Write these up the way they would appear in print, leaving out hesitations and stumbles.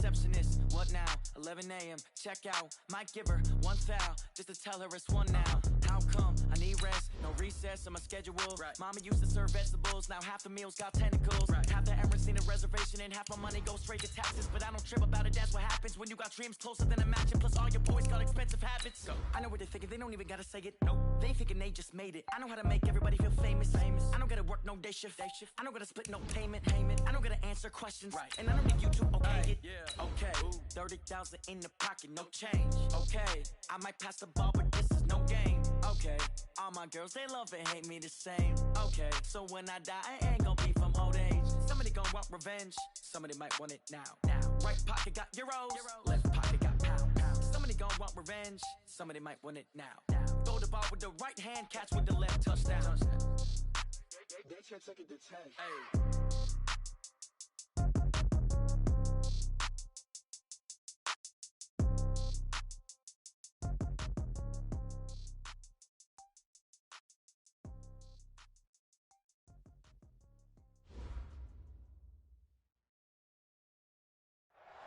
receptionist, what now? 11 a.m. Check out. Might give her one foul just to tell her it's one now. How come? I need rest, no recess on my schedule. Right. Mama used to serve vegetables, now half the meals got tentacles. Right. Half the errands need a reservation and half my money goes straight to taxes. But I don't trip about it, that's what happens when you got dreams closer than a match. Plus all your boys got expensive habits. Go. I know what they're thinking, they don't even gotta say it. Nope. They thinking they just made it. I know how to make everybody feel famous. I don't gotta work no day shift. I don't gotta split no payment. I don't gotta answer questions. Right. And I don't need you to okay it. Yeah. Okay. 30,000 in the pocket, no change. Okay. I might pass the ball, but this is no game. Okay. All my girls, they love and hate me the same. Okay. So when I die, I ain't gonna be from old age. Somebody gonna want revenge. Somebody might want it now. Right pocket got euros. Left pocket got pound. Somebody gonna want revenge. Somebody might want it now. Throw the ball with the right hand, catch with the left, touchdown. They can't take it to 10. Hey.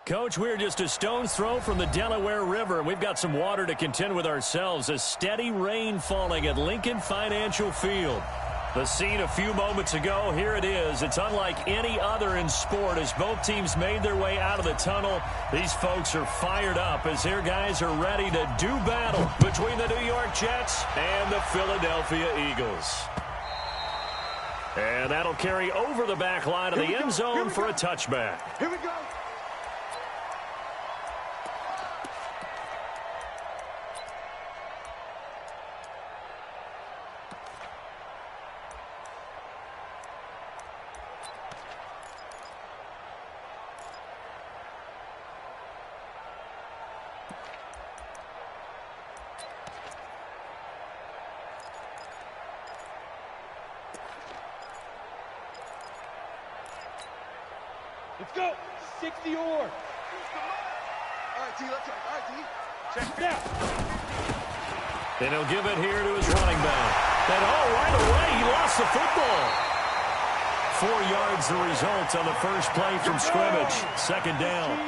Coach, we're just a stone's throw from the Delaware River, and we've got some water to contend with ourselves. A steady rain falling at Lincoln Financial Field. The scene a few moments ago, here it is. It's unlike any other in sport as both teams made their way out of the tunnel. These folks are fired up as their guys are ready to do battle between the New York Jets and the Philadelphia Eagles. And that'll carry over the back line of the end zone for a touchback. Here we go. Let's go. 60 or. All right, D, let's go. All right, D. Check it out. And he'll give it here to his running back. And right away, he lost the football. 4 yards the result on the first play from scrimmage. Second down.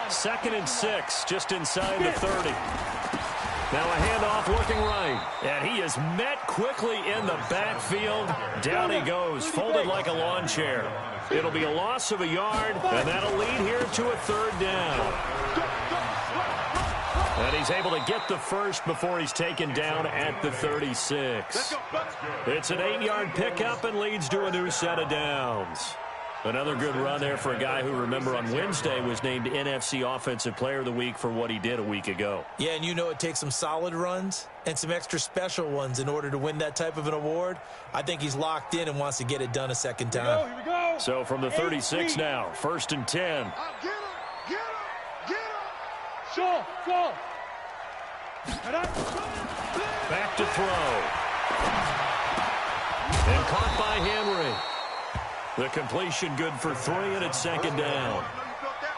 2nd and 6, just inside the 30. Now a handoff looking right. And he is met quickly in the backfield. Down he goes, folded like a lawn chair. It'll be a loss of a yard, and that'll lead here to a 3rd down. And he's able to get the first before he's taken down at the 36. It's an 8-yard pickup and leads to a new set of downs. Another good run there for a guy who, remember, on Wednesday was named NFC Offensive Player of the Week for what he did a week ago. Yeah, and you know it takes some solid runs and some extra special ones in order to win that type of an award. I think he's locked in and wants to get it done a second time. Here we go. So from the 36 now, 1st and 10. Get him. Shaw. Back to throw. And caught by Henry. The completion good for 3, and it's 2nd down.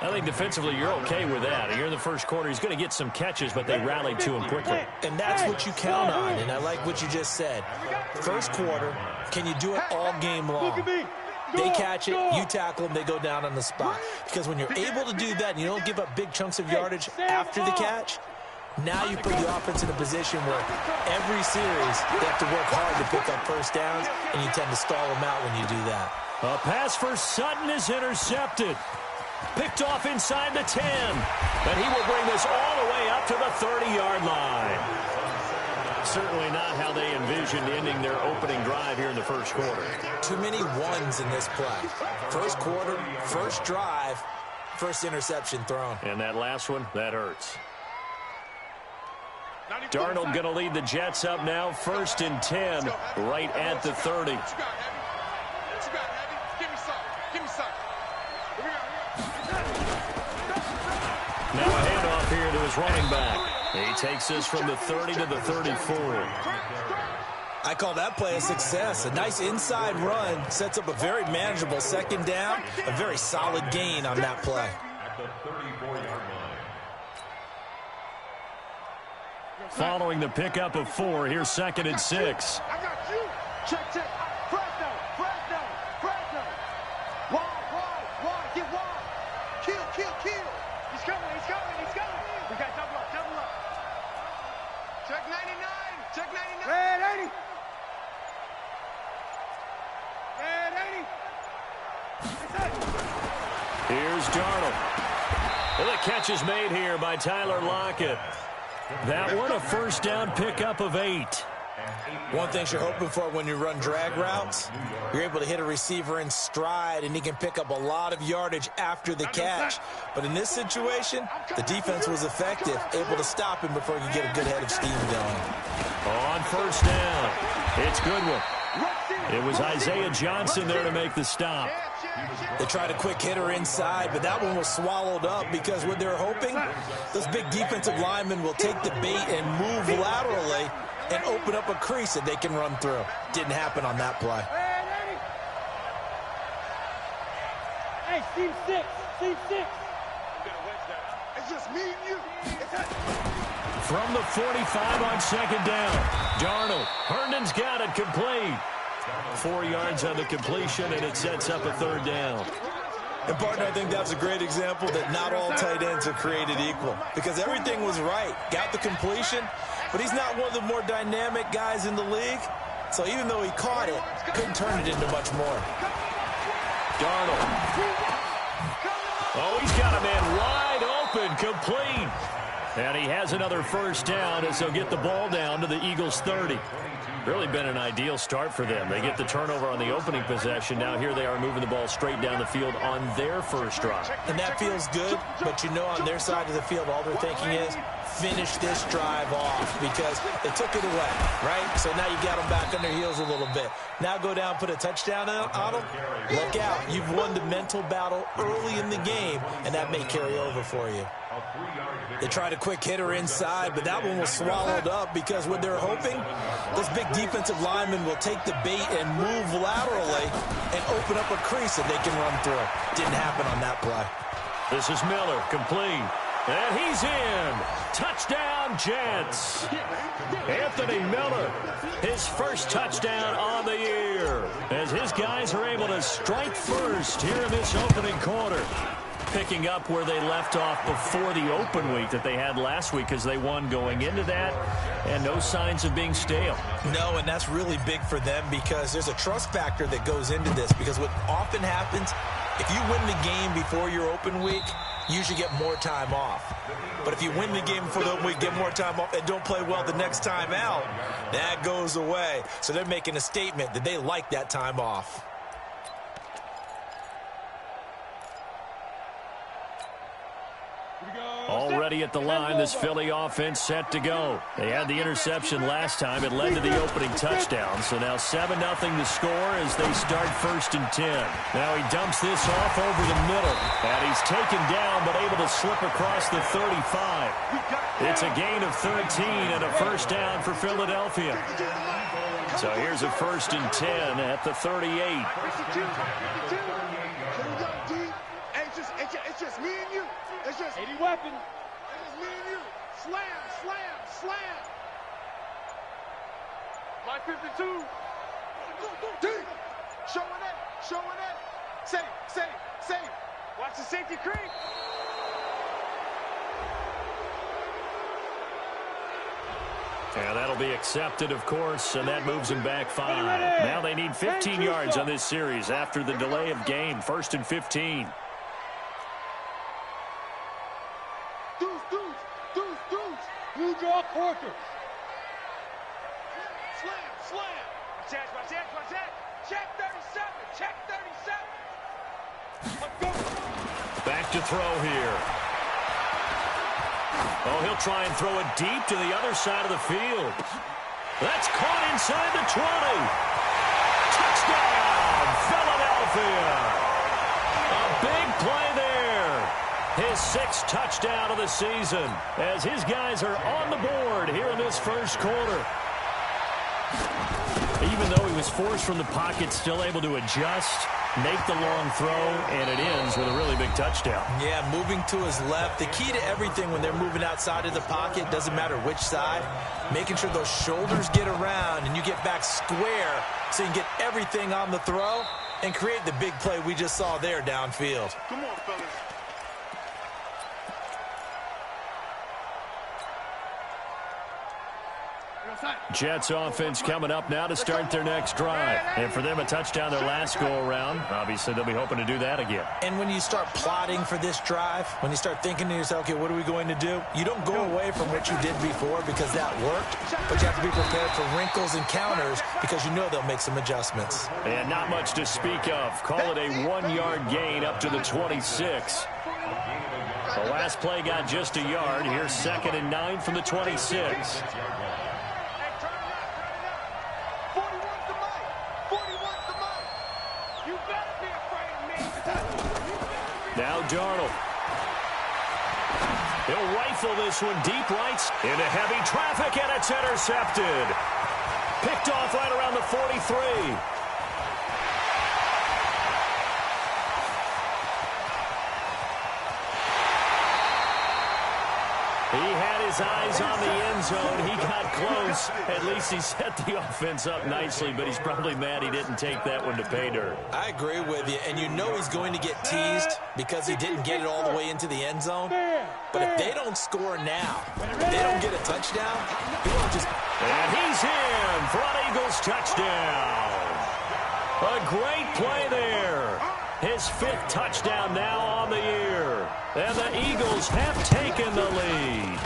I think defensively you're okay with that. Here in the first quarter, he's going to get some catches, but they rallied to him quickly. And that's what you count on, and I like what you just said. First quarter, can you do it all game long? They catch it, you tackle them, they go down on the spot. Because when you're able to do that and you don't give up big chunks of yardage after the catch, now you put the offense in a position where every series they have to work hard to pick up first downs, and you tend to stall them out when you do that. A pass for Sutton is intercepted. Picked off inside the 10. And he will bring this all the way up to the 30-yard line. Certainly not how they envisioned ending their opening drive here in the first quarter. Too many ones in this play. First quarter, first drive, first interception thrown. And that last one, that hurts. Darnold going to lead the Jets up now, 1st and 10, right at the 30. Now a handoff here to his running back. He takes this from the 30 to the 34. I call that play a success. A nice inside run sets up a very manageable 2nd down. A very solid gain on that play. Following the pickup of 4, here's 2nd and 6. I got you. Check. Fresno. Wide. Get wide. Kill. He's coming. We got double up. Check 99. Check 99. Red 80. Red 80. Here's Darnold. Well, the catch is made here by Tyler Lockett. That one a first down pickup of 8. One thing you're hoping for when you run drag routes, you're able to hit a receiver in stride, and he can pick up a lot of yardage after the catch. But in this situation, the defense was effective, able to stop him before he could get a good head of steam going. On first down, it's Goodwin. It was Isaiah Johnson there to make the stop. They tried a quick hitter inside, but that one was swallowed up because what they're hoping, those big defensive linemen will take the bait and move laterally and open up a crease that they can run through. Didn't happen on that play. Hey, Steve 6. It's just me and you. From the 45 on second down, Darnold. Herndon's got it complete. 4 yards on the completion, and it sets up a third down. And, partner, I think that's a great example that not all tight ends are created equal because everything was right. Got the completion, but he's not one of the more dynamic guys in the league. So even though he caught it, couldn't turn it into much more. Darnold. Oh, he's got a man wide open, complete. And he has another first down as they'll get the ball down to the Eagles' 30. Really been an ideal start for them. They get the turnover on the opening possession. Now here they are moving the ball straight down the field on their first drive. And that feels good, but you know on their side of the field all they're thinking is finish this drive off because they took it away, right? So now you got them back on their heels a little bit. Now go down, put a touchdown on them. Look out. You've won the mental battle early in the game, and that may carry over for you. They tried a quick hitter inside, but that one was swallowed up because what they're hoping, those big defensive linemen will take the bait and move laterally and open up a crease that they can run through. Didn't happen on that play. This is Miller, complete. And he's in. Touchdown, Jets. Anthony Miller, his first touchdown on the year, as his guys are able to strike first here in this opening quarter. Picking up where they left off before the open week that they had last week as they won going into that, and no signs of being stale. No, and that's really big for them because there's a trust factor that goes into this because what often happens, if you win the game before your open week, you usually get more time off. But if you win the game before the open week, get more time off, and don't play well the next time out, that goes away. So they're making a statement that they like that time off. Already at the line, this Philly offense set to go. They had the interception last time. It led to the opening touchdown. So now 7-0 to score as they start 1st and 10. Now he dumps this off over the middle. And he's taken down but able to slip across the 35. It's a gain of 13 and a first down for Philadelphia. So here's a 1st and 10 at the 38. It's just me and you. It's just 80 weapon. It's just me and you. Slam. My 52. D. Showing it. Say. Watch the safety creep. And that'll be accepted, of course, and that moves them back 5. Now they need 15 yards on this series after the delay of game. 1st and 15. You draw quarter. Slam. Watch that. Check 37. Let's go. Back to throw here. Oh, he'll try and throw it deep to the other side of the field. That's caught inside the 20. Touchdown, Philadelphia. A big play there. His 6th touchdown of the season as his guys are on the board here in this first quarter. Even though he was forced from the pocket, still able to adjust, make the long throw, and it ends with a really big touchdown. Yeah, moving to his left. The key to everything when they're moving outside of the pocket, doesn't matter which side, making sure those shoulders get around and you get back square so you can get everything on the throw and create the big play we just saw there downfield. Come on, fellas. Jets offense coming up now to start their next drive. And for them, a touchdown their last go-around. Obviously, they'll be hoping to do that again. And when you start plotting for this drive, when you start thinking to yourself, okay, what are we going to do? You don't go away from what you did before because that worked, but you have to be prepared for wrinkles and counters because you know they'll make some adjustments. And not much to speak of. Call it a 1-yard gain up to the 26. The last play got just a yard. Here's 2nd and 9 from the 26. Now Darnold. He'll rifle this one deep right into heavy traffic, and it's intercepted. Picked off right around the 43. He had his eyes on the end zone. He got close. At least he set the offense up nicely, but he's probably mad he didn't take that one to pay dirt. I agree with you, and you know he's going to get teased because he didn't get it all the way into the end zone. But if they don't score now, if they don't get a touchdown, he won't just... And he's in for an Eagles touchdown. A great play there. His 5th touchdown now on the year. And the Eagles have taken the lead.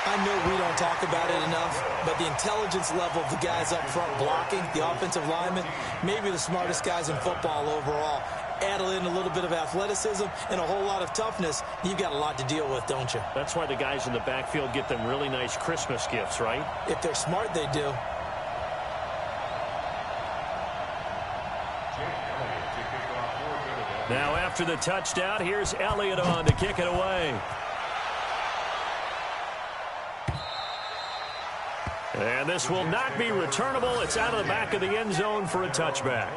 I know we don't talk about it enough, but the intelligence level of the guys up front blocking, the offensive linemen, maybe the smartest guys in football overall. Add in a little bit of athleticism and a whole lot of toughness, you've got a lot to deal with, don't you? That's why the guys in the backfield get them really nice Christmas gifts, right? If they're smart, they do. Now after the touchdown, here's Elliott on to kick it away. And this will not be returnable. It's out of the back of the end zone for a touchback.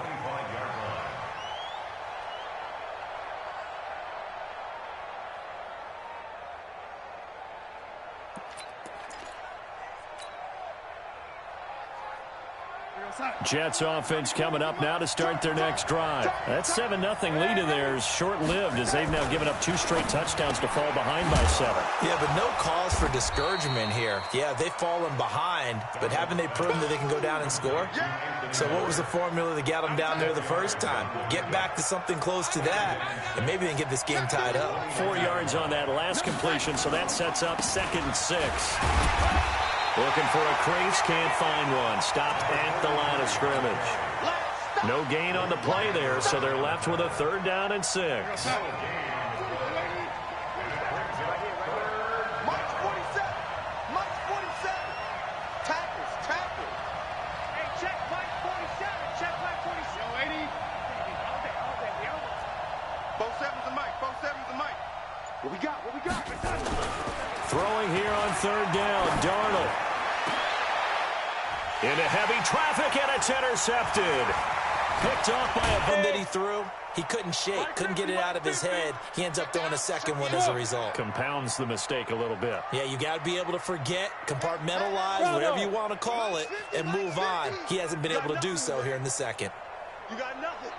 Jets offense coming up now to start their next drive. That 7-0 lead of theirs short-lived as they've now given up 2 straight touchdowns to fall behind by 7. Yeah, but no cause for discouragement here. Yeah, they've fallen behind, but haven't they proven that they can go down and score? So what was the formula that got them down there the first time? Get back to something close to that, and maybe they can get this game tied up. 4 yards on that last completion, so that sets up 2nd and 6. Looking for a crease, can't find one. Stopped at the line of scrimmage. No gain on the play there, so they're left with a 3rd down and 6. Throwing here on 3rd down, Darnold. Into heavy traffic, and it's intercepted. Picked off by a one that he threw. He couldn't shake, couldn't get it out of his head. He ends up throwing a 2nd one as a result. Compounds the mistake a little bit. Yeah, you got to be able to forget, compartmentalize, whatever you want to call it, and move on. He hasn't been able to do so here in the 2nd. You got nothing.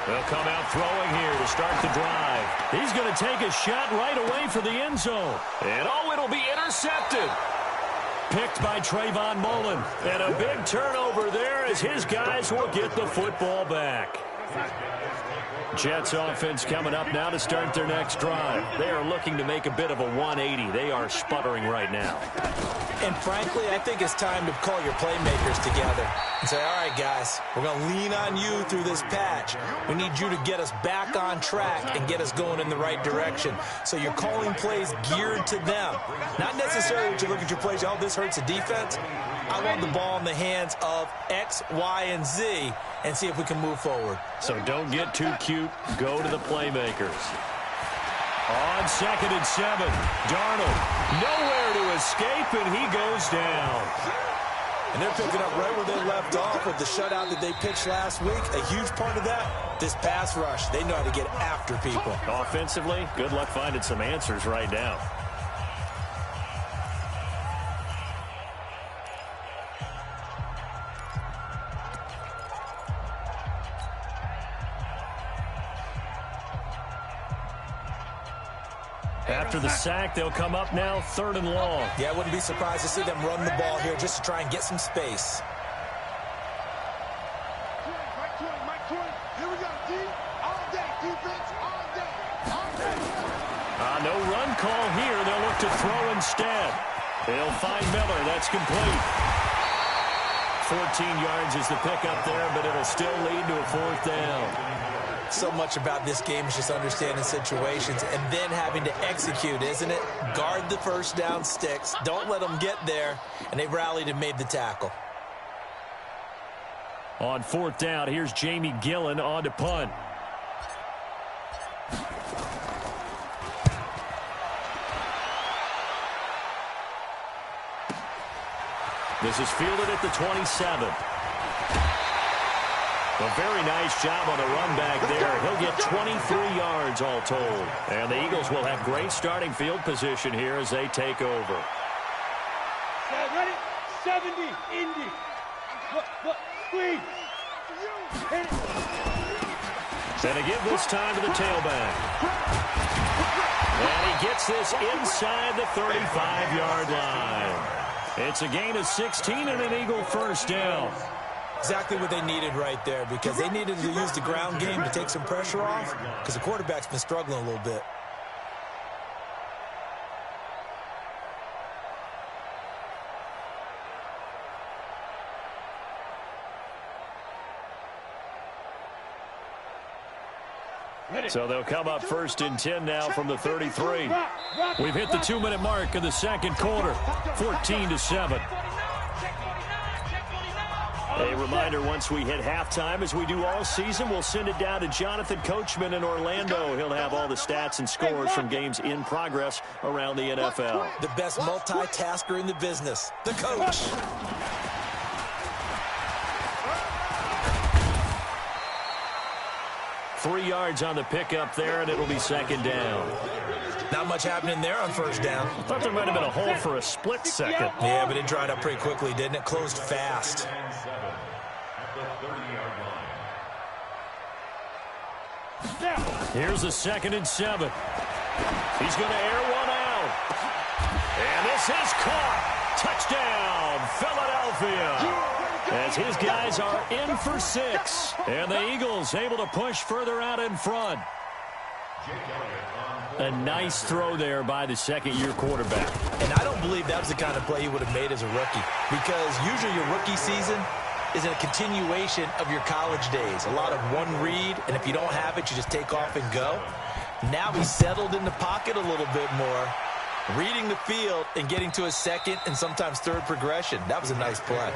They'll come out throwing here to start the drive. He's going to take a shot right away for the end zone. And it'll be intercepted. Picked by Trayvon Mullen. And a big turnover there as his guys will get the football back. Jets offense coming up now to start their next drive. They are looking to make a bit of a 180. They are sputtering right now. And frankly, I think it's time to call your playmakers together and say, all right, guys, we're going to lean on you through this patch. We need you to get us back on track and get us going in the right direction. So you're calling plays geared to them. Not necessarily that you look at your plays, oh, this hurts the defense. I want the ball in the hands of X, Y, and Z and see if we can move forward. So don't get too cute. Go to the playmakers. On 2nd and 7, Darnold nowhere to escape, and he goes down. And they're picking up right where they left off with the shutout that they pitched last week. A huge part of that, this pass rush. They know how to get after people. Offensively, good luck finding some answers right now. After the sack, they'll come up now 3rd and long. Yeah, I wouldn't be surprised to see them run the ball here just to try and get some space. Here we go, D. All day, defense, all day. All day. No run call here. They'll look to throw instead. They'll find Miller. That's complete. 14 yards is the pickup there, but it'll still lead to a 4th down. So much about this game is just understanding situations and then having to execute, isn't it? Guard the first down sticks. Don't let them get there. And they rallied and made the tackle. On 4th down, here's Jamie Gillen on to punt. This is fielded at the 27. A very nice job on the run back there. He'll get 23 yards all told. And the Eagles will have great starting field position here as they take over. Ready? 70, Indy. Squeeze. Hit it. And a give this time to the tailback. And he gets this inside the 35-yard line. It's a gain of 16 and an Eagle first down. Exactly what they needed right there, because they needed to use the ground game to take some pressure off, because the quarterback's been struggling a little bit. So they'll come up 1st and 10 now from the 33. We've hit the 2-minute mark of the second quarter, 14-7. A reminder, once we hit halftime, as we do all season, we'll send it down to Jonathan Coachman in Orlando. He'll have all the stats and scores from games in progress around the NFL. The best multitasker in the business, the coach. Three yards on the pickup there, and it'll be 2nd down. Not much happening there on 1st down. I thought there might have been a hole for a split second. Yeah, but it dried up pretty quickly, didn't it? Closed fast. Here's the 2nd and 7. He's going to air one out. And this is caught. Touchdown, Philadelphia. As his guys are in for 6. And the Eagles able to push further out in front. A nice throw there by the 2nd-year quarterback. And I don't believe that was the kind of play he would have made as a rookie, because usually your rookie season is a continuation of your college days. A lot of one read, and if you don't have it, you just take off and go. Now he's settled in the pocket a little bit more, reading the field and getting to a 2nd and sometimes 3rd progression. That was a nice play.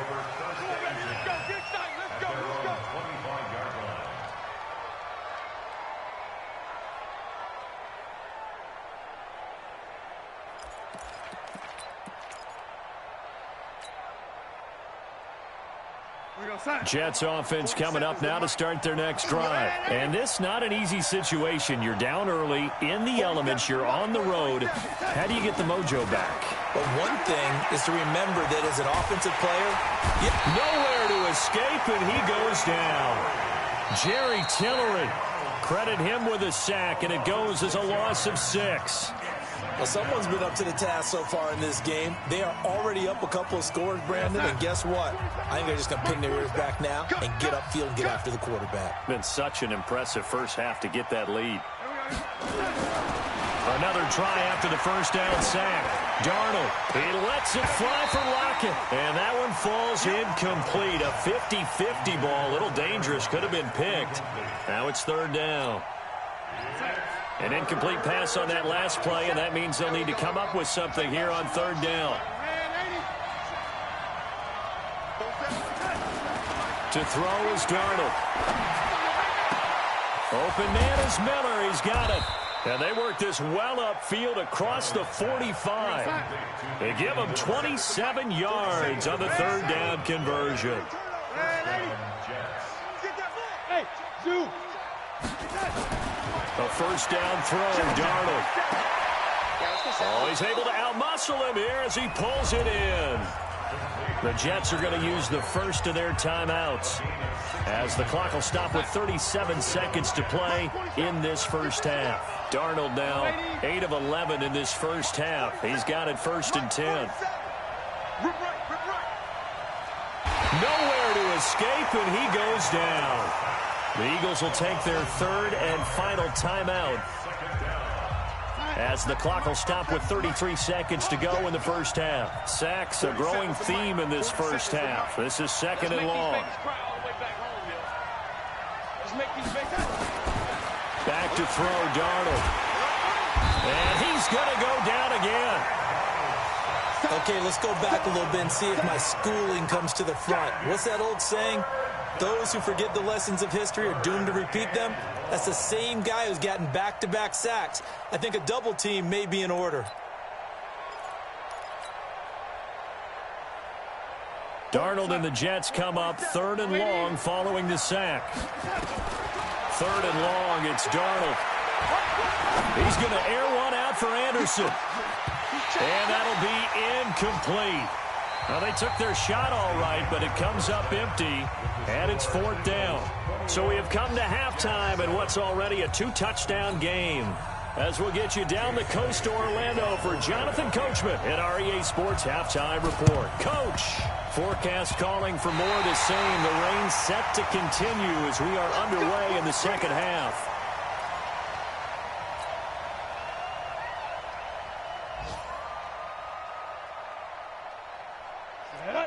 Jets offense coming up now to start their next drive. And this not an easy situation. You're down early, in the elements, you're on the road. How do you get the mojo back? But one thing is to remember that as an offensive player, nowhere to escape, and he goes down. Jerry Tillery, credit him with a sack, and it goes as a loss of 6. Well, someone's been up to the task so far in this game. They are already up a couple of scores, Brandon, and guess what? I think they're just going to pin their ears back now and get upfield and get after the quarterback. Been such an impressive first half to get that lead. Another try after the first down sack. Darnold, he lets it fly for Lockett, and that one falls incomplete. A 50-50 ball, a little dangerous, could have been picked. Now it's 3rd down. An incomplete pass on that last play, and that means they'll need to come up with something here on 3rd down. To throw is Darnold. Open man is Miller. He's got it. And they work this well upfield across the 45. They give him 27 yards on the 3rd down conversion. Hey, Zoo. A first down throw, Darnold. Oh, he's able to outmuscle him here as he pulls it in. The Jets are going to use the first of their timeouts, as the clock will stop with 37 seconds to play in this first half. Darnold now 8 of 11 in this first half. He's got it 1st and 10. Nowhere to escape, and he goes down. The Eagles will take their 3rd and final timeout, as the clock will stop with 33 seconds to go in the first half. Sacks, a growing theme in this first half. This is 2nd and long. Back to throw, Darnold. And he's going to go down again. Okay, let's go back a little bit and see if my schooling comes to the front. What's that old saying? Those who forget the lessons of history are doomed to repeat them. That's the same guy who's gotten back-to-back sacks. I think a double team may be in order. Darnold and the Jets come up 3rd and long following the sack. 3rd and long, it's Darnold. He's going to air one out for Anderson. And that'll be incomplete. Well, they took their shot all right, but it comes up empty, and it's 4th down. So we have come to halftime in what's already a 2-touchdown game, as we'll get you down the coast to Orlando for Jonathan Coachman at our EA Sports Halftime Report. Coach, forecast calling for more of the same. The rain set to continue as we are underway in the second half.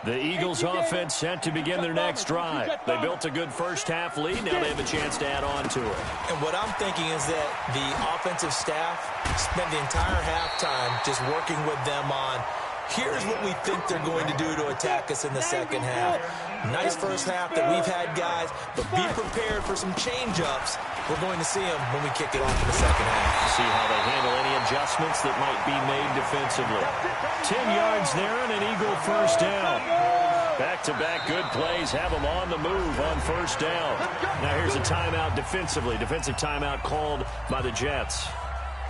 The Eagles offense set to begin their next drive. They built a good first half lead. Now they have a chance to add on to it. And what I'm thinking is that the offensive staff spent the entire halftime just working with them on, here's what we think they're going to do to attack us in the second half. Nice first half that we've had, guys, but be prepared for some change-ups. We're going to see them when we kick it off in the second half. See how they handle any adjustments that might be made defensively. 10 yards there and an Eagle first down. Back-to-back good plays have them on the move on first down. Now here's a timeout defensively. Defensive timeout called by the Jets.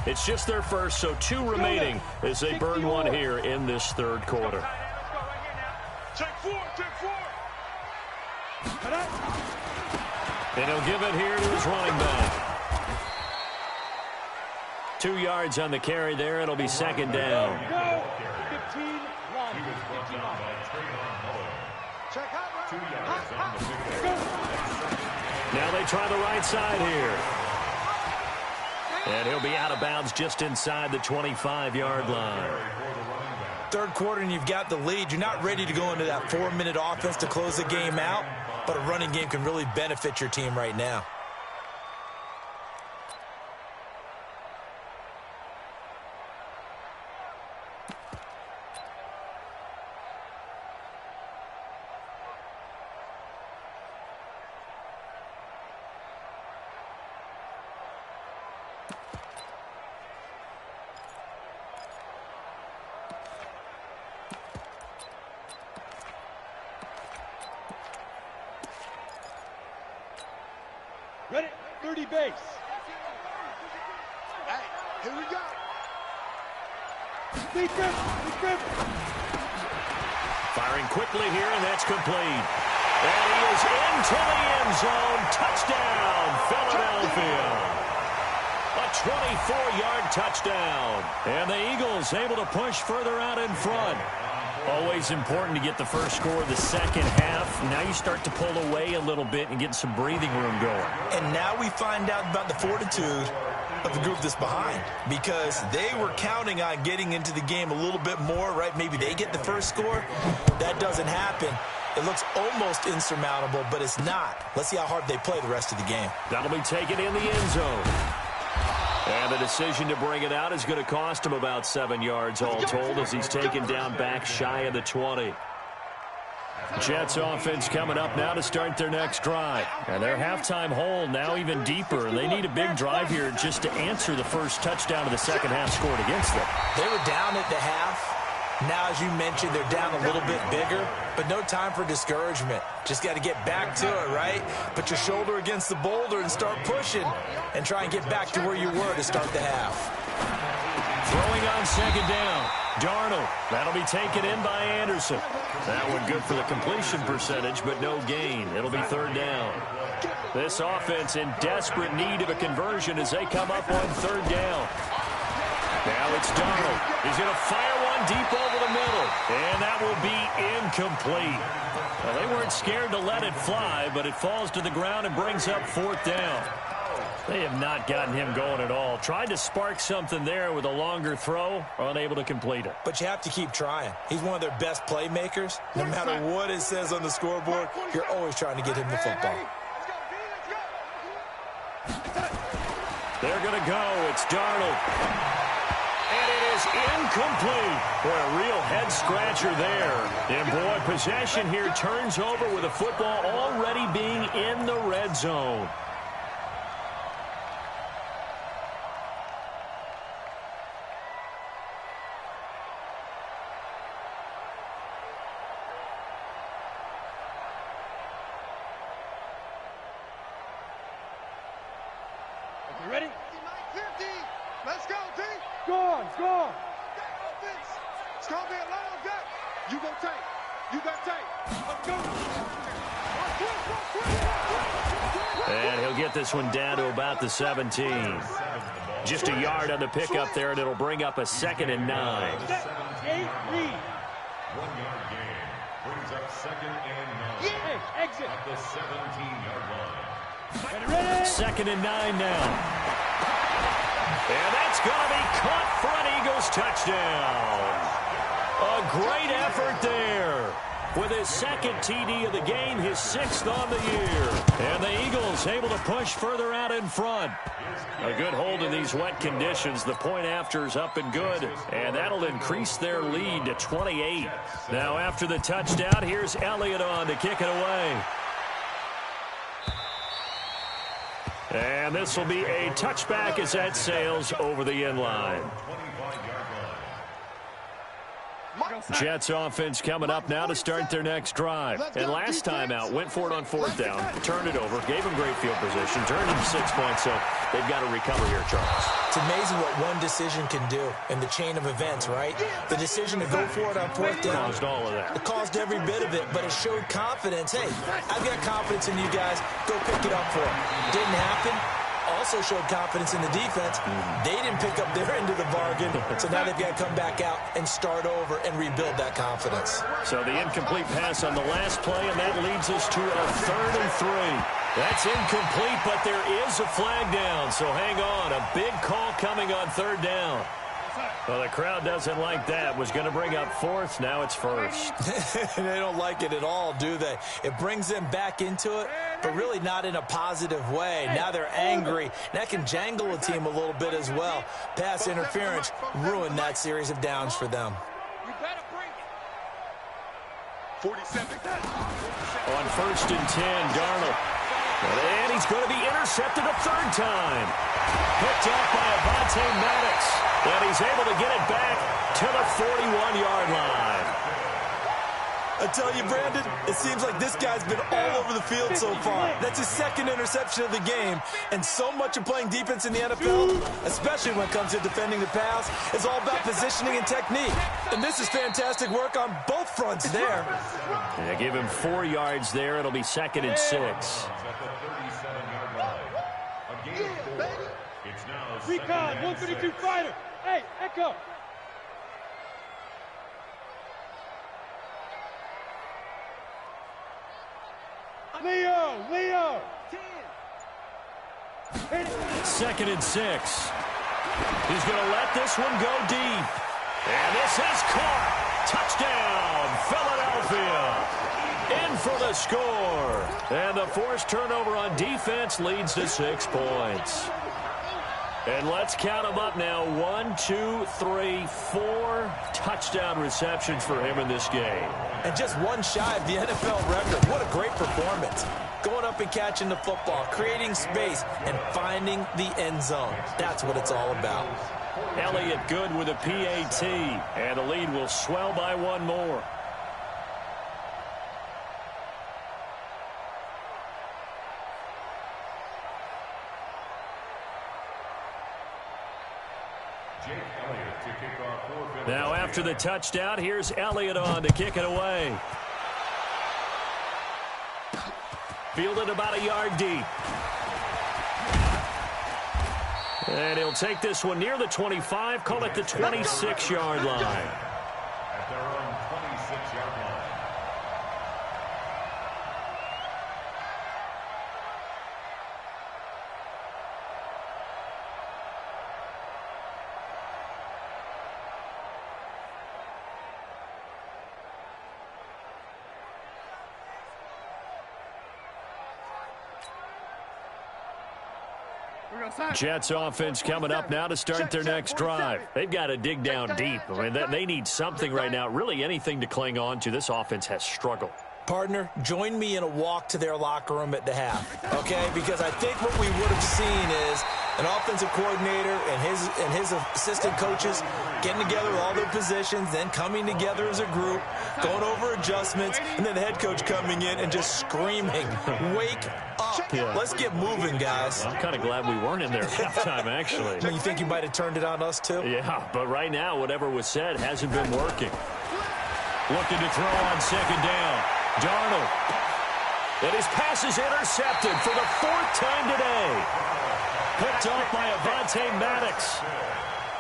It's just their first, so 2 remaining as they burn one here in this 3rd quarter. And he'll give it here to his running back. 2 yards on the carry there. It'll be 2nd down. Now they try the right side here. And he'll be out of bounds just inside the 25-yard line. 3rd quarter and you've got the lead. You're not ready to go into that 4-minute offense to close the game out, but a running game can really benefit your team right now. Ready, 30 base. Hey, here we go. Lead grip. Firing quickly here, and that's complete. And he is into the end zone. Touchdown, Philadelphia. A 24-yard touchdown. And the Eagles able to push further out in front. Always important to get the first score of the second half. Now you start to pull away a little bit and get some breathing room going. And now we find out about the fortitude of the group that's behind, because they were counting on getting into the game a little bit more, right? Maybe they get the first score. That doesn't happen. It looks almost insurmountable, but it's not. Let's see how hard they play the rest of the game. That'll be taken in the end zone. And the decision to bring it out is going to cost him about 7 yards all told, as he's taken down back shy of the 20. Jets offense coming up now to start their next drive. And their halftime hole now even deeper. They need a big drive here just to answer the first touchdown of the second half scored against them. They were down at the half. Now, as you mentioned, they're down a little bit bigger, but no time for discouragement. Just got to get back to it, right? Put your shoulder against the boulder and start pushing and try and get back to where you were to start the half. Throwing on second down. Darnold. That'll be taken in by Anderson. That one good for the completion percentage, but no gain. It'll be third down. This offense in desperate need of a conversion as they come up on third down. Now it's Darnold. He's going to fire one deep over the middle, and that will be incomplete. Well, they weren't scared to let it fly, but it falls to the ground and brings up fourth down. They have not gotten him going at all. Tried to spark something there with a longer throw, unable to complete it. But you have to keep trying. He's one of their best playmakers. No matter what it says on the scoreboard, you're always trying to get him the football. They're going to go. It's Darnold. And it is incomplete. Boy, a real head-scratcher there. And, boy, possession here turns over with the football already being in the red zone. You ready? 50. Let's go, D. Gone. It's going to be a long day. You go take. You got take. Let's go. And he'll get this one down to about the 17. Just a yard on the pickup there, and it'll bring up a 2nd and 9. 8 lead. 1 yard gain brings up 2nd and 9. Hey, exit. At the 17-yard line. Ready? 2nd and 9 now. And that's going to be caught for an Eagles touchdown. A great effort there. With his 2nd TD of the game, his 6th on the year. And the Eagles able to push further out in front. A good hold in these wet conditions. The point after is up and good. And that'll increase their lead to 28. Now after the touchdown, here's Elliott on to kick it away. And this will be a touchback as that sails over the end line. Jets offense coming up now to start their next drive. And last time out, went for it on 4th down, turned it over, gave them great field position, turned into 6 points, so they've got to recover here, Charles. It's amazing what one decision can do in the chain of events, right? The decision to go for it on 4th down. Caused all of that. It caused every bit of it, but it showed confidence. Hey, I've got confidence in you guys. Go pick it up for it. Didn't happen. Also showed confidence in the defense. They didn't pick up their end of the bargain, so now they've got to come back out and start over and rebuild that confidence. So the incomplete pass on the last play, and that leads us to a 3rd and 3. That's incomplete, but there is a flag down, so hang on. A big call coming on 3rd down. Well, the crowd doesn't like that. Was going to bring up 4th. Now it's 1st. They don't like it at all, do they? It brings them back into it, but really not in a positive way. Now they're angry. That can jangle a team a little bit as well. Pass interference ruined that series of downs for them. You better bring it. 47. On 1st and 10, Darnold. And he's going to be intercepted a 3rd time. Picked up by Avonte Maddox. And he's able to get it back to the 41-yard line. I tell you, Brandon, it seems like this guy's been all over the field so far. That's his 2nd interception of the game. And so much of playing defense in the NFL, especially when it comes to defending the pass, is all about positioning and technique. And this is fantastic work on both fronts there. They give him 4 yards there. It'll be 2nd and 6. At the 37-yard line. A gain of 4. It's now Recon, 2nd and 6. 132 fighter. Hey, Echo. Leo. 10. 2nd and 6. He's going to let this one go deep. And this is caught. Touchdown, Philadelphia. In for the score. And the forced turnover on defense leads to 6 points. And let's count them up now. 1, 2, 3, 4 touchdown receptions for him in this game. And just one shy of the NFL record. What a great performance. Going up and catching the football, creating space, and finding the end zone. That's what it's all about. Elliott good with a PAT. And the lead will swell by 1 more. Jake Elliott to kick off for Philadelphia. Now after the touchdown, here's Elliott on to kick it away. Fielded about a yard deep. And he'll take this one near the 25, call it the 26-yard line. At their own 26-yard line. Jets offense coming up now to start their next drive. They've got to dig down deep. I mean, they need something right now, really anything to cling on to. This offense has struggled. Partner, join me in a walk to their locker room at the half, okay? Because I think what we would have seen is an offensive coordinator and his assistant coaches getting together with all their positions, then coming together as a group, going over adjustments, and then the head coach coming in and just screaming, "Wake up. Yeah. Let's get moving, guys." I'm kind of glad we weren't in there at halftime, actually. You think you might have turned it on us, too? Yeah, but right now, whatever was said hasn't been working. Looking to throw on second down. Darnold. And his pass is intercepted for the 4th time today. Picked off by Avonte Maddox.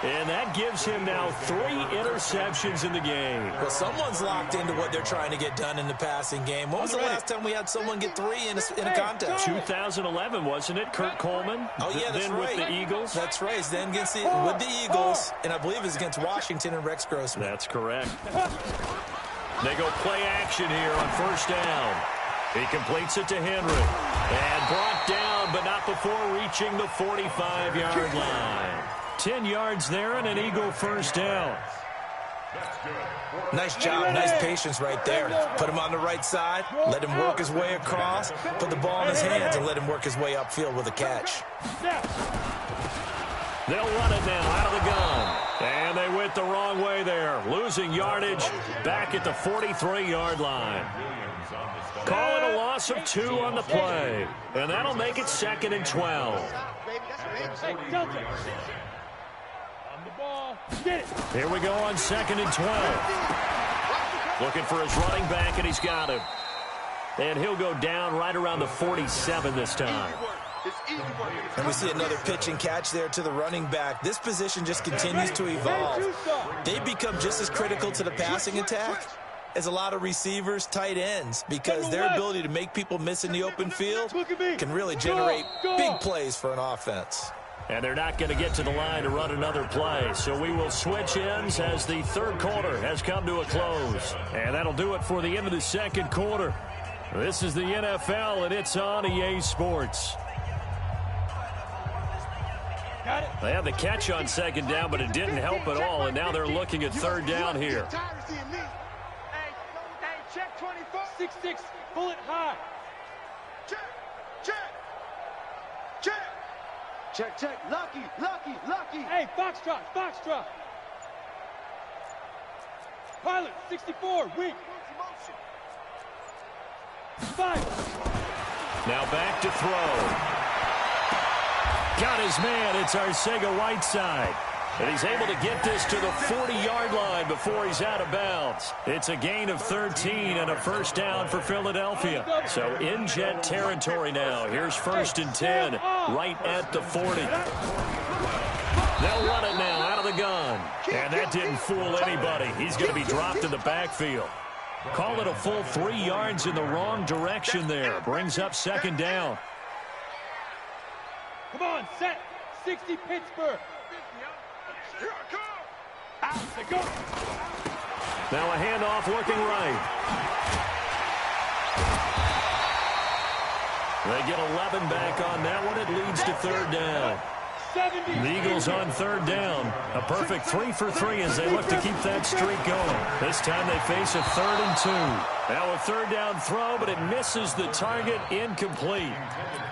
And that gives him now 3 interceptions in the game. Well, someone's locked into what they're trying to get done in the passing game. When was the last time we had someone get 3 in a contest? 2011, wasn't it? Kurt Coleman? Oh, yeah, that's then right. with the Eagles? That's right. Then against with the Eagles, and I believe it's against Washington and Rex Grossman. That's correct. They go play action here on first down. He completes it to Henry. And brought down, but not before reaching the 45-yard line. 10 yards there and an Eagle first down. Nice job, nice patience right there. Put him on the right side, let him work his way across, put the ball in his hands, and let him work his way upfield with a catch. They'll run it now out of the gun. And they went the wrong way there. Losing yardage back at the 43-yard line. Call it a loss of 2 on the play. And that'll make it 2nd and 12. Here we go on 2nd and 12. Looking for his running back, and he's got him. And he'll go down right around the 47 this time. And we see another pitch and catch there to the running back. This position just continues to evolve. They become just as critical to the passing attack as a lot of receivers, tight ends, because their ability to make people miss in the open field can really generate big plays for an offense. And they're not going to get to the line to run another play. So we will switch ends as the 3rd quarter has come to a close. And that'll do it for the end of the 2nd quarter. This is the NFL, and it's on EA Sports. They had the catch on 2nd down, but it didn't help at all, and now they're looking at 3rd down here. Hey, check 24. 6-6, bullet high. Check. Lucky. Hey, Foxtrot. Pilot, 64, weak. 5. Now back to throw. Got his man. It's Arcega-Whiteside. And he's able to get this to the 40-yard line before he's out of bounds. It's a gain of 13 and a first down for Philadelphia. So in Jet territory now. Here's 1st and 10 right at the 40. They'll run it now out of the gun. And that didn't fool anybody. He's going to be dropped in the backfield. Call it a full 3 yards in the wrong direction there. Brings up 2nd down. Come on, set. 60 Pittsburgh. Out they go. Now a handoff looking right. They get 11 back on that one. It leads to 3rd down. The Eagles on 3rd down. A perfect 3 for 3 as they look to keep that streak going. This time they face a 3rd and 2. Now a 3rd down throw, but it misses the target. Incomplete.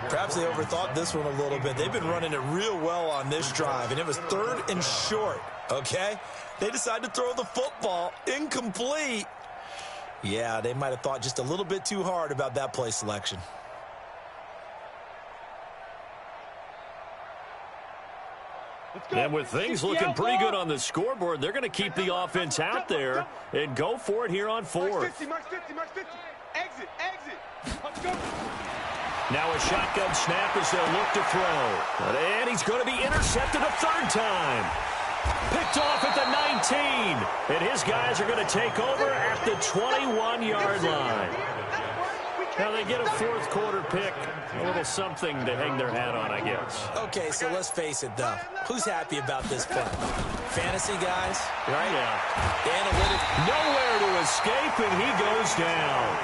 Perhaps they overthought this one a little bit. They've been running it real well on this drive, and it was 3rd and short, okay? They decided to throw the football. Incomplete. Yeah, they might have thought just a little bit too hard about that play selection. And with things looking pretty good on the scoreboard, they're going to keep the offense out there and go for it here on fourth. Mark 50. Exit. Now a shotgun snap as they'll look to throw. And he's going to be intercepted a third time. Picked off at the 19. And his guys are going to take over at the 21-yard line. Now they get a fourth quarter pick. A little something to hang their hat on, I guess. Okay, so let's face it, though. Who's happy about this play? Fantasy guys, right? Yeah. The analytics. Nowhere to escape, and he goes down.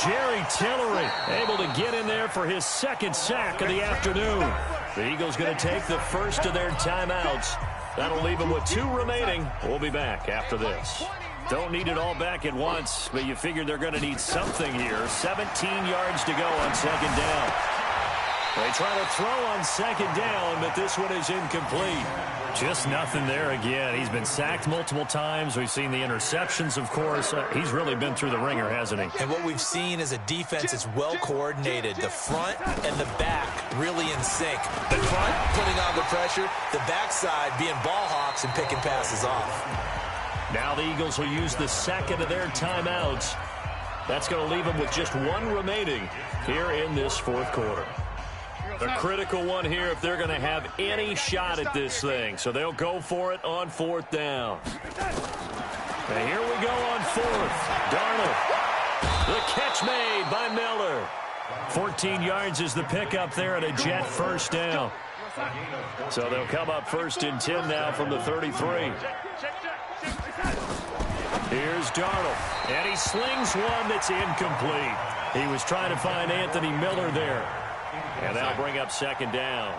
Jerry Tillery able to get in there for his second sack of the afternoon. The Eagles going to take the first of their timeouts. That'll leave them with 2 remaining. We'll be back after this. Don't need it all back at once, but you figure they're going to need something here. 17 yards to go on second down. They try to throw on second down, but this one is incomplete. Just nothing there again. He's been sacked multiple times. We've seen the interceptions, of course. He's really been through the ringer, hasn't he? And what we've seen is a defense that's well coordinated. The front and the back really in sync. The front putting on the pressure, the backside being ball hawks and picking passes off. Now the Eagles will use the second of their timeouts. That's going to leave them with just 1 remaining here in this fourth quarter. A critical one here if they're going to have any shot at this thing. So they'll go for it on fourth down. And here we go on fourth. Darnold. The catch made by Miller. 14 yards is the pickup there at a Jet first down. So they'll come up first and 10 now from the 33. Here's Darnold. And he slings one that's incomplete. He was trying to find Anthony Miller there. And that'll bring up second down.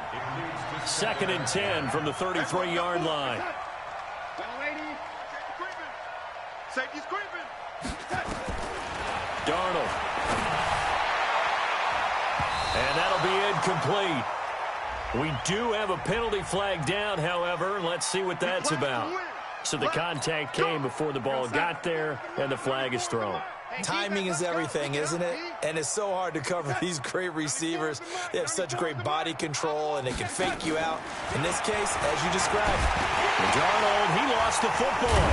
Second and 10 from the 33-yard line. Safety's creeping. Darnold. And that'll be incomplete. We do have a penalty flag down, however. Let's see what that's about. So the contact came before the ball got there, and the flag is thrown. Timing is everything, isn't it? And it's so hard to cover these great receivers. They have such great body control, and they can fake you out. In this case, as you described. Darnold, he lost the football.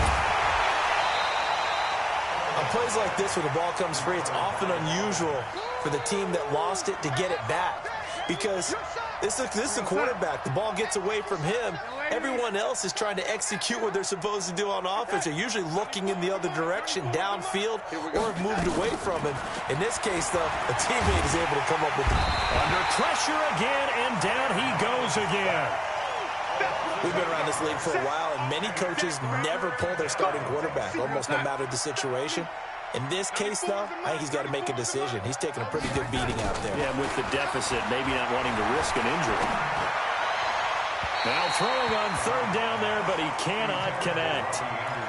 On plays like this where the ball comes free, it's often unusual for the team that lost it to get it back. Because this is the quarterback. The ball gets away from him. Everyone else is trying to execute what they're supposed to do on offense. They're usually looking in the other direction, downfield, or have moved away from him. In this case, though, a teammate is able to come up with it. Under pressure again, and down he goes again. We've been around this league for a while, and many coaches never pull their starting quarterback, almost no matter the situation. In this case, though, I think he's got to make a decision. He's taking a pretty good beating out there. Yeah, with the deficit, maybe not wanting to risk an injury. Now throwing on third down there, but he cannot connect.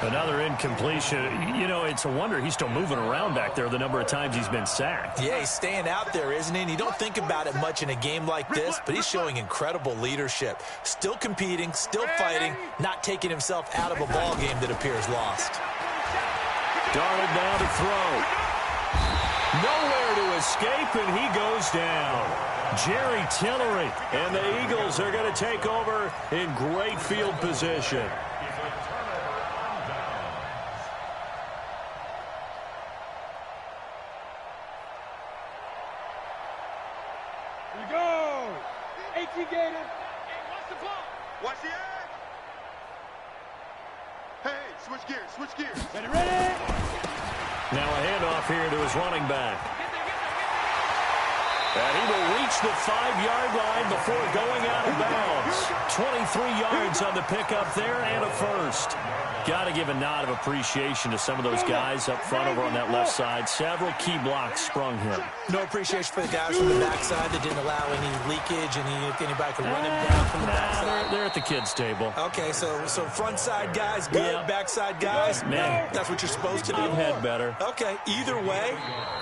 Another incompletion. You know, it's a wonder he's still moving around back there the number of times he's been sacked. Yeah, he's staying out there, isn't he? And you don't think about it much in a game like this, but he's showing incredible leadership. Still competing, still fighting, not taking himself out of a ball game that appears lost. Darnold now to throw. Nowhere to escape, and he goes down. Jerry Tillery, and the Eagles are going to take over in great field position. Here we go. 18 Gators. Hey, watch the ball. Watch the edge. Hey, switch gears. Ready. Now a handoff here to his running back. And he will reach the 5-yard line before going out of bounds. 23 yards on the pickup there and a first. Got to give a nod of appreciation to some of those guys up front over on that left side. Several key blocks sprung him. No appreciation for the guys from the backside that didn't allow any leakage, and if anybody could run him down from the backside. They're at the kids' table. Okay, so front side guys, good. Yeah. Backside guys, Man. that's what you're supposed to do. I've had better. Okay, either way,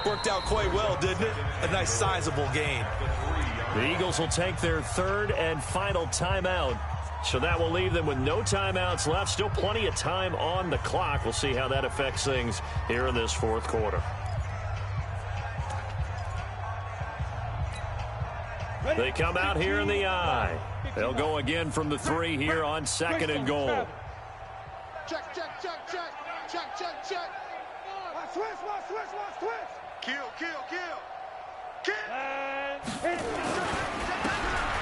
worked out quite well, didn't it? A nice sizable gain. The Eagles will take their third and final timeout. So that will leave them with no timeouts left. Still plenty of time on the clock. We'll see how that affects things here in this fourth quarter. They come out here in the eye. They'll go again from the 3 here on 2nd and goal. Check, check, check, check. Check, check, check. Switch. Kill.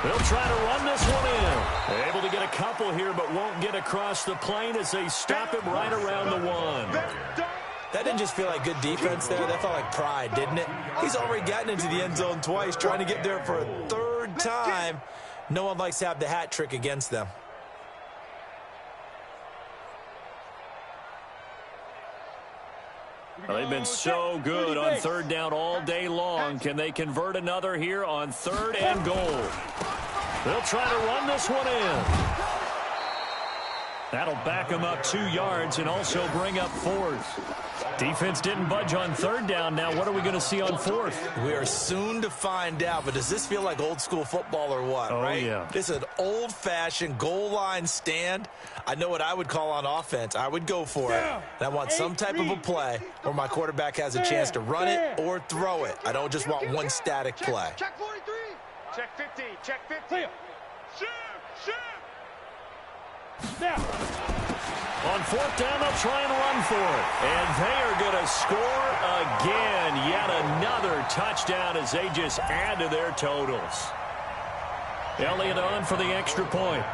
They'll try to run this one in. Able to get a couple here, but won't get across the plane as they stop him right around the 1. That didn't just feel like good defense there. That felt like pride, didn't it? He's already gotten into the end zone twice, trying to get there for a 3rd time. No one likes to have the hat trick against them. Well, they've been so good on 3rd down all day long. Can they convert another here on 3rd and goal? They'll try to run this one in. That'll back them up 2 yards and also bring up 4th. Defense didn't budge on 3rd down. Now what are we going to see on 4th? We are soon to find out, but does this feel like old school football or what, right? Yeah. This is an old-fashioned goal line stand. I know what I would call on offense. I would go for it. And I want some type of a play where my quarterback has a chance to run it or throw it. I don't just want one static play. Check 43. Check 50. Check 50. Clear. Shoot. Now. On 4th down, they'll try and run for it. And they are going to score again. Yet another touchdown as they just add to their totals. Elliott on for the extra point.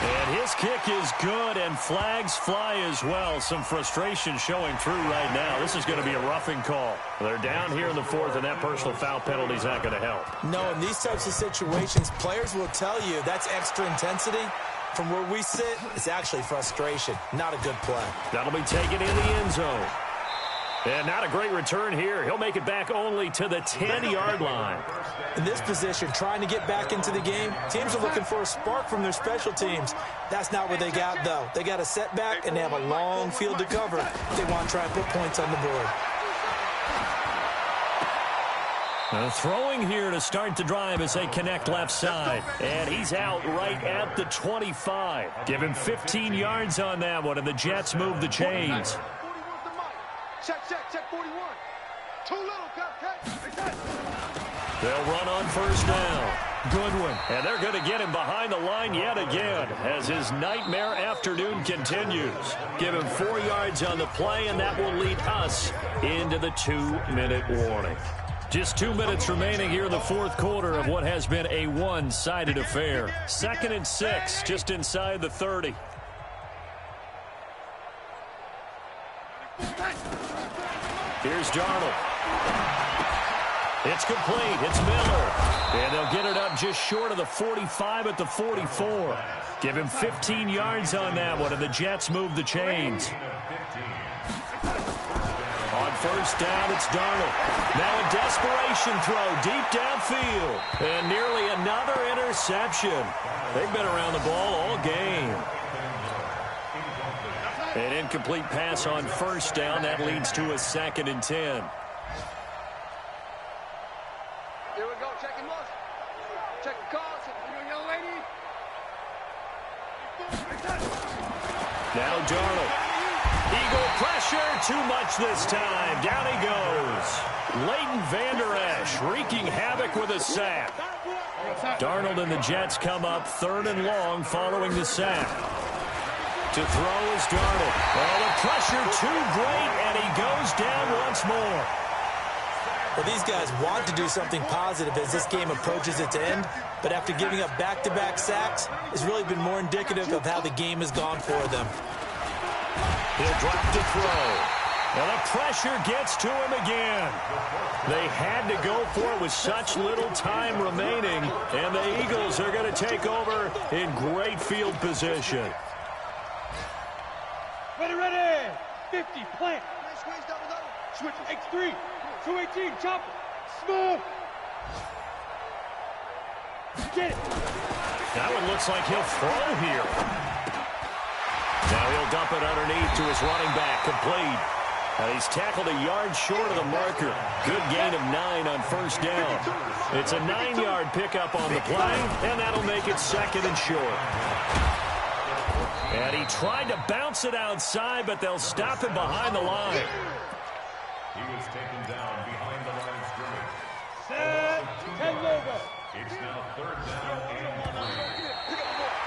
And his kick is good, and flags fly as well. Some frustration showing through right now. This is going to be a roughing call. They're down here in the 4th, and that personal foul penalty is not going to help. No, in these types of situations, players will tell you that's extra intensity. From where we sit, it's actually frustration. Not a good play. That'll be taken in the end zone. And not a great return here. He'll make it back only to the 10-yard line. In this position, trying to get back into the game, teams are looking for a spark from their special teams. That's not what they got, though. They got a setback, and they have a long field to cover. They want to try and put points on the board. Throwing here to start the drive as they connect left side. And he's out right at the 25. Give him 15 yards on that one, and the Jets move the chains. 41's the mic. Check 41. Too little, cupcake. They'll run on 1st down. Goodwin. And they're going to get him behind the line yet again as his nightmare afternoon continues. Give him 4 yards on the play, and that will lead us into the 2-minute warning. Just 2 minutes remaining here in the 4th quarter of what has been a one-sided affair. 2nd and 6, just inside the 30. Here's Darnold. It's complete. It's Miller. And they'll get it up just short of the 45 at the 44. Give him 15 yards on that one, and the Jets move the chains. On 1st down, it's Darnold. Now a desperation throw deep downfield. And nearly another interception. They've been around the ball all game. An incomplete pass on 1st down. That leads to a 2nd and 10. Here we go. Check him up. Check the calls. Young lady. Now Darnold. Eagle pressure, too much this time. Down he goes. Leighton Vander Esch wreaking havoc with a sack. Darnold and the Jets come up 3rd and long following the sack. To throw is Darnold. Oh, the pressure too great, and he goes down once more. Well, these guys want to do something positive as this game approaches its end, but after giving up back-to-back sacks, it's really been more indicative of how the game has gone for them. He'll drop to throw. And the pressure gets to him again. They had to go for it with such little time remaining, and the Eagles are going to take over in great field position. Ready. 50, plant. Switch, X3, 218, chopper. Smooth. Get it. That one looks like he'll throw here. Now he'll dump it underneath to his running back, complete. And he's tackled a yard short of the marker. Good gain of 9 on 1st down. It's a 9-yard pickup on the play, and that'll make it 2nd and short. And he tried to bounce it outside, but they'll stop him behind the line. He was taken down behind the line of scrimmage. Set, 10 logo. It's now third down and 3.